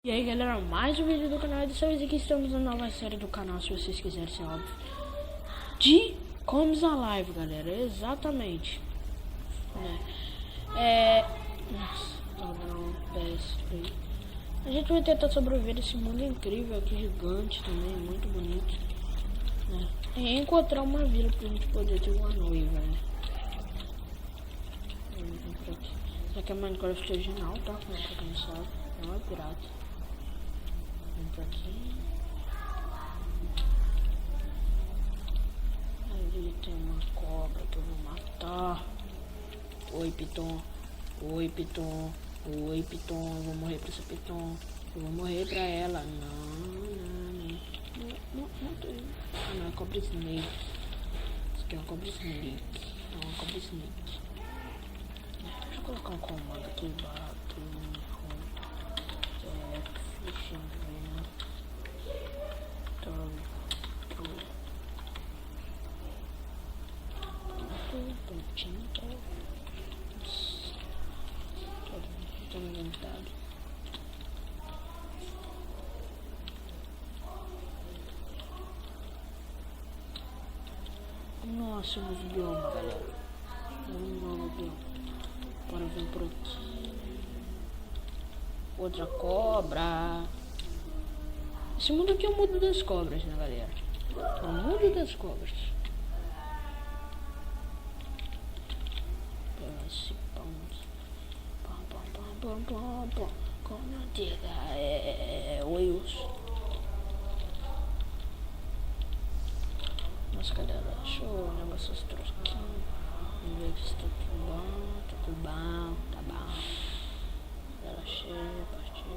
E aí galera, mais um vídeo do canal. E dessa vez aqui estamos na nova série do canal, se vocês quiserem ser óbvio, de Comes Alive, galera, exatamente, né? Nossa, padrão, PS3. A gente vai tentar sobreviver nesse mundo incrível aqui, gigante também, muito bonito, né? E encontrar uma vila pra gente poder ter uma noiva, né? Isso aqui é Minecraft original, tá? Pra quem não sabe, não é pirata. Vem pra aqui. Ali tem uma cobra que eu vou matar. Oi, Piton. Oi, Piton. Oi, Piton. Eu vou morrer pra essa Piton. Eu vou morrer pra ela. Não tem. Ah, não, é cobra snake. Isso aqui é uma cobra snake. É uma cobra snake. Deixa eu colocar um comando aqui. Fishing. Nossa, um novo bioma, galera. Um novo bioma. Bora vir por aqui. Outra cobra. Esse mundo aqui é o mundo das cobras, né, galera? É o mundo das cobras. Com a oi, urso. Nossa, galera, deixa eu levar essas trosquinhas. Vamos ver se tá tudo bom. Tá tudo bom, tá bom. Ela cheia, partiu.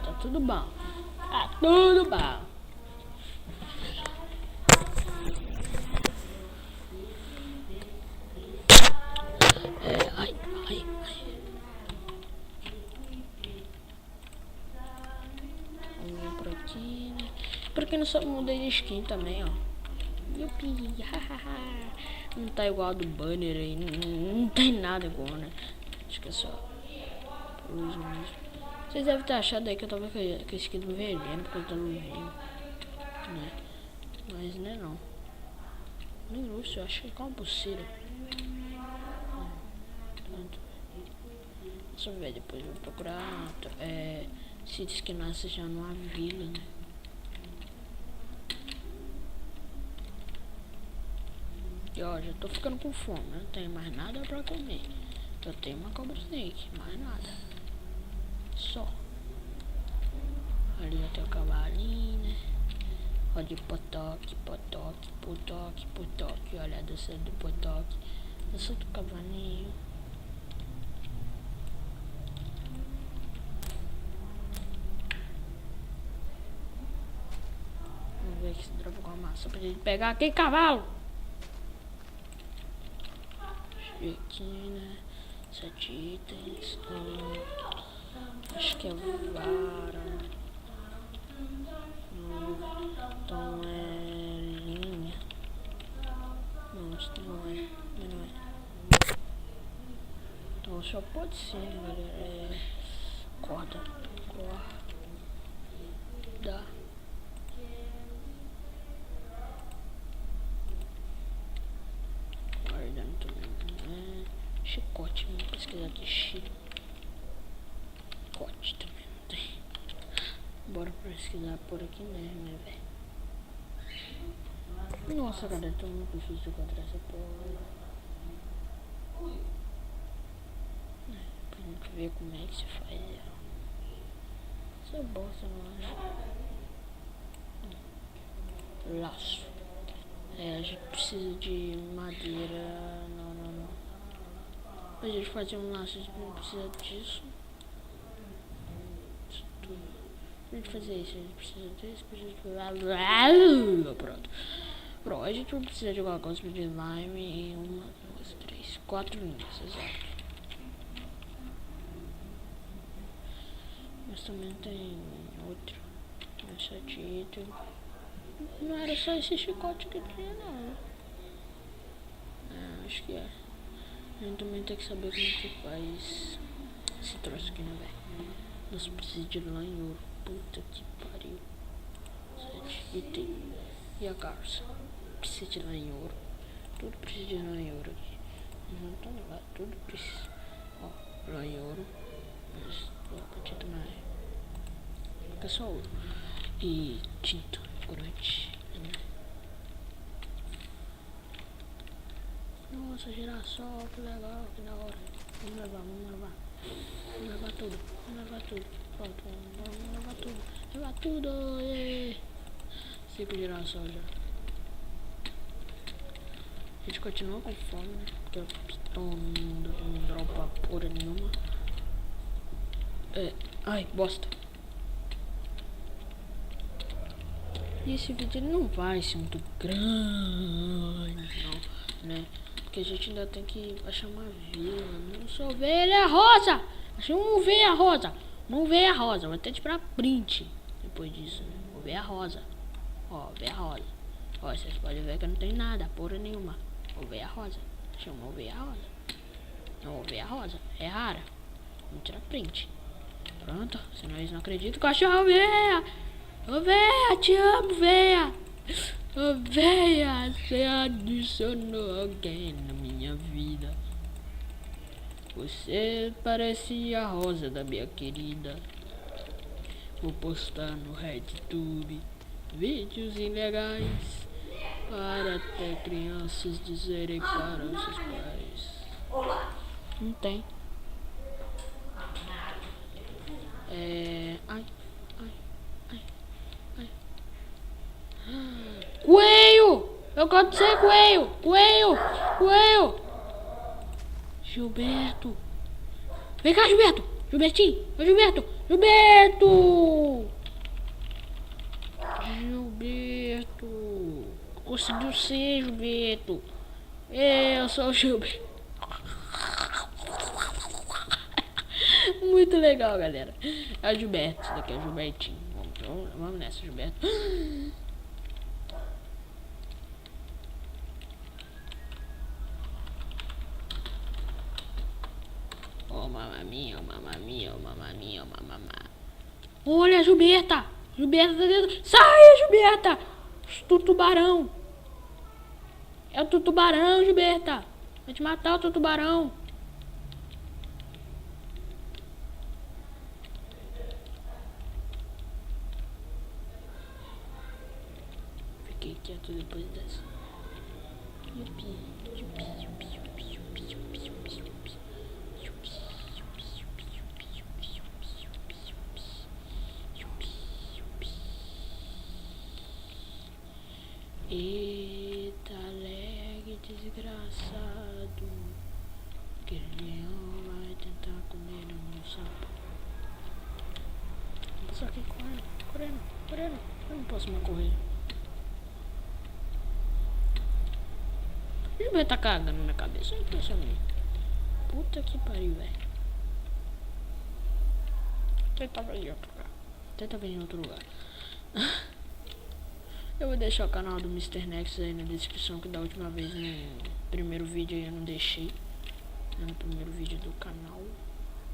Tá tudo bom. Tá tudo bom. Ai. Vamos vir por aqui, né? Pra quem não sabe, mudei de skin também, ó. Yupi, hahaha. Não tá igual a do banner aí. Não tem nada igual, né? Acho que é só luz mesmo. Vocês devem ter achado aí que eu tava com a skin do veneno, porque eu tô luzinho, né? Mas não é não. Nem urso, eu acho que é uma pulseira. Deixa eu ver, depois eu vou procurar se esquinasse já numa vila, né? E ó, já tô ficando com fome, não tenho mais nada pra comer. Eu tenho uma cobra snake, mais nada. Só. Ali tem o cavalinho, né? Olha de potoque. Olha a dança do potoque. Dança do cavalinho. Vamos ver aqui se dropa com a massa pra gente pegar aquele cavalo. Chequina, 7 itens. Acho que é vara. Então é linha. Não, isso não é. Então só pode ser, né, galera? Corda. Guardando também. Chicote, vamos pesquisar aqui. Chicote também não tem. Bora pesquisar por aqui mesmo, né, velho? Nossa, cara, é tão difícil de encontrar essa porra. Pra gente ver como é que se faz ela. Essa bosta não é. Laço. A gente precisa de madeira. Não. Pra gente fazer um laço, a gente não precisa disso. Pra gente fazer isso, a gente precisa disso. Pronto, a gente vai precisar de alguma coisa de slime em 1, 2, 3, 4 linhas, exato. Mas também tem outro. 7 itens. Não era só esse chicote que tinha, não. É, acho que é. A gente também tem que saber como que faz esse troço aqui, né, velho? Nós precisamos de lã em ouro. Puta que pariu. 7 item. E a garça? Precisa de lã em ouro. Tudo precisa de lã em ouro aqui. Não tá negado, tudo precisa. Ó, lã em ouro. Mas, ó, tinta mais. Fica só ouro. E tinta, corante. Nossa, girassol, que legal, que da hora. Vamos levar. Vamos levar tudo. Pronto, vamos levar tudo. Levar tudo, ê. 5 girassol já. A gente continua com fome, né? Porque o pitão não dropa porra nenhuma. É, ai, bosta. E esse vídeo ele não vai ser muito grande, não, né? Porque a gente ainda tem que achar uma vila. Não sou ovelha rosa! Achei uma ovelha rosa! Uma ovelha rosa, vou até tirar print depois disso, né? Ovelha rosa. Ó, ovelha rosa. Ó, vocês podem ver que não tem nada, porra nenhuma. Ovelha rosa. Achei uma ovelha rosa. Não, ovelha rosa. É rara. Vamos tirar print. Pronto, senão eles não acreditam que eu achei uma ovelha. Ovelha, te amo, ovelha. Ovelha, você adicionou alguém na minha vida. Você parece a rosa da minha querida. Vou postar no RedTube vídeos ilegais para até crianças dizerem para os seus pais. Não tem. Ai. Coelho! Eu gosto de ser coelho! Coelho! Gilberto! Vem cá, Gilberto! Gilbertinho! Ô, Gilberto! Conseguiu ser, Gilberto! Eu sou o Gilberto! Muito legal, galera! É o Gilberto, isso daqui é o Gilbertinho. Vamos nessa, Gilberto! Oh, mamma mia. Olha, Gilberta! Gilberta tá dentro. Sai, Gilberta! O tubarão! É o tubarão, Gilberta! Vai te matar o tubarão! Fiquei quieto depois dessa. Yupi. Eita, lag desgraçado. Que leão vai tentar comer o meu sapo. Vou passar aqui correndo. Eu não posso mais correr. O Gilberto tá cagando na minha cabeça, eu penso ali. Puta que pariu, velho. Tentava ir em outro lugar. Eu vou deixar o canal do Mr. Nexus aí na descrição, que da última vez no primeiro vídeo eu não deixei. No primeiro vídeo do canal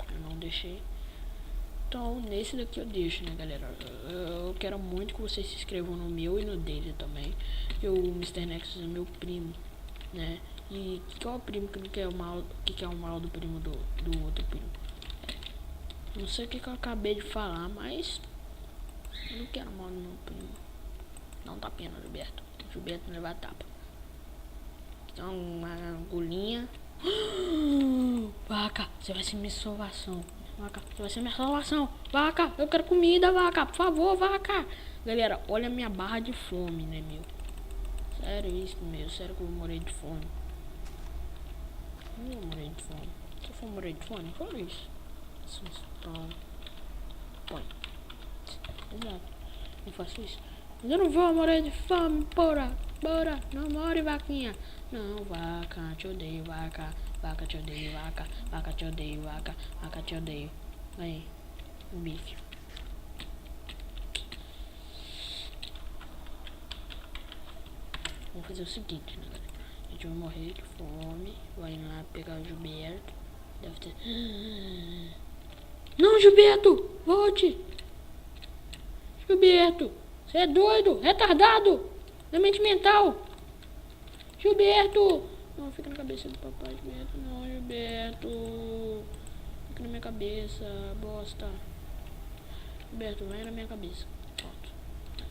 eu não deixei. Então nesse daqui eu deixo, né, galera. Eu quero muito que vocês se inscrevam no meu e no dele também. Porque o Mr. Nexus é meu primo, né? E qual é o primo que não quer o mal? Que quer o mal do primo do outro primo? Não sei o que eu acabei de falar, mas eu não quero mal do meu primo. Não tá pena, Gilberto. Gilberto não leva tapa. Então, uma agulhinha. Vaca, você vai ser minha salvação. Vaca, você vai ser minha salvação. Vaca, eu quero comida, vaca. Por favor, vaca. Galera, olha a minha barra de fome, né, meu? Sério isso, meu. Sério que eu vou morrer de fome. Eu vou morrer de fome. Se eu for morrer de fome, fala isso. Então, põe. Exato. Eu faço isso. Mas eu não vou morrer de fome, bora. Não more, vaquinha. Não, vaca, te odeio, vaca. Vaca, te odeio, vaca. Vaca, te odeio, vaca. Vaca, te odeio. Aí, um bife. Vamos fazer o seguinte, né, galera? A gente vai morrer de fome. Vai lá pegar o Gilberto. Deve ter... Não, Gilberto! Volte! Gilberto! Você é doido! Retardado! Demente mental! Gilberto! Não, fica na cabeça do papai, Gilberto. Não, Gilberto. Fica na minha cabeça, bosta. Gilberto, vai na minha cabeça. Pronto. Tá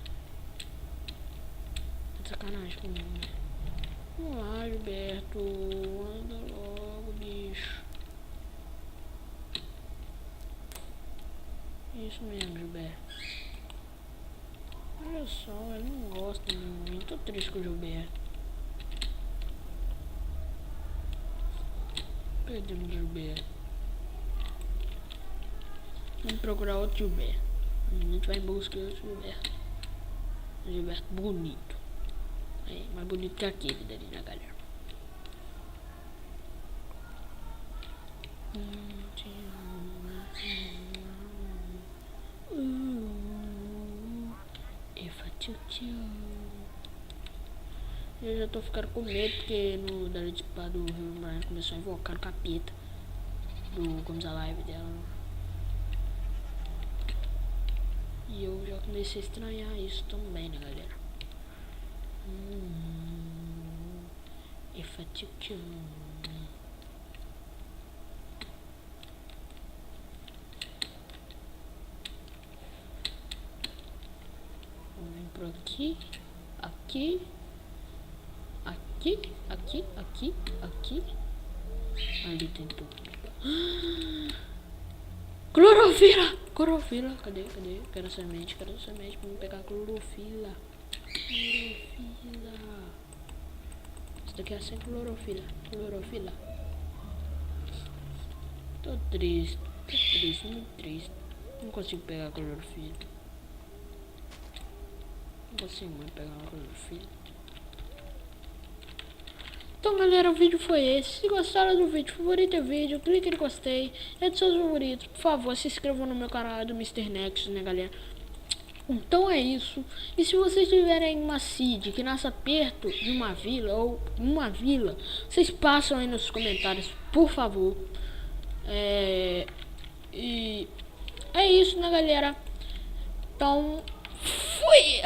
de sacanagem comigo, né? Vamos lá, Gilberto. Anda logo, bicho. Isso mesmo, Gilberto. Olha só, ele não gosta de mim. Tô triste com o Gilberto. Perdemos o Gilberto. Vamos procurar outro Gilberto. A gente vai em busca de outro Gilberto. Um Gilberto bonito. É, mais bonito que aquele dali, né, galera? Eu já tô ficando com medo porque no Dali de Pá do Rio Brian começou a invocar o capeta do Comes Alive dela. E eu já comecei a estranhar isso também, né, galera? Vamos vir por aqui, aqui, aqui, aqui, aqui, aqui. Ali tem tudo. Clorofila! Clorofila! Cadê? Cadê? Quero semente, vamos pegar clorofila. Clorofila. Isso daqui é sem clorofila. Clorofila. Tô triste, muito triste. Não consigo pegar clorofila. Não consigo mais pegar uma clorofila. Então, galera, o vídeo foi esse. Se gostaram do vídeo, favorita o vídeo, clique em gostei, é dos seus favoritos. Por favor, se inscrevam no meu canal do Mr. Nexus, né, galera? Então é isso. E se vocês tiverem uma seed que nasça perto de uma vila ou uma vila, vocês passam aí nos comentários, por favor. E é isso, né, galera? Então, fui!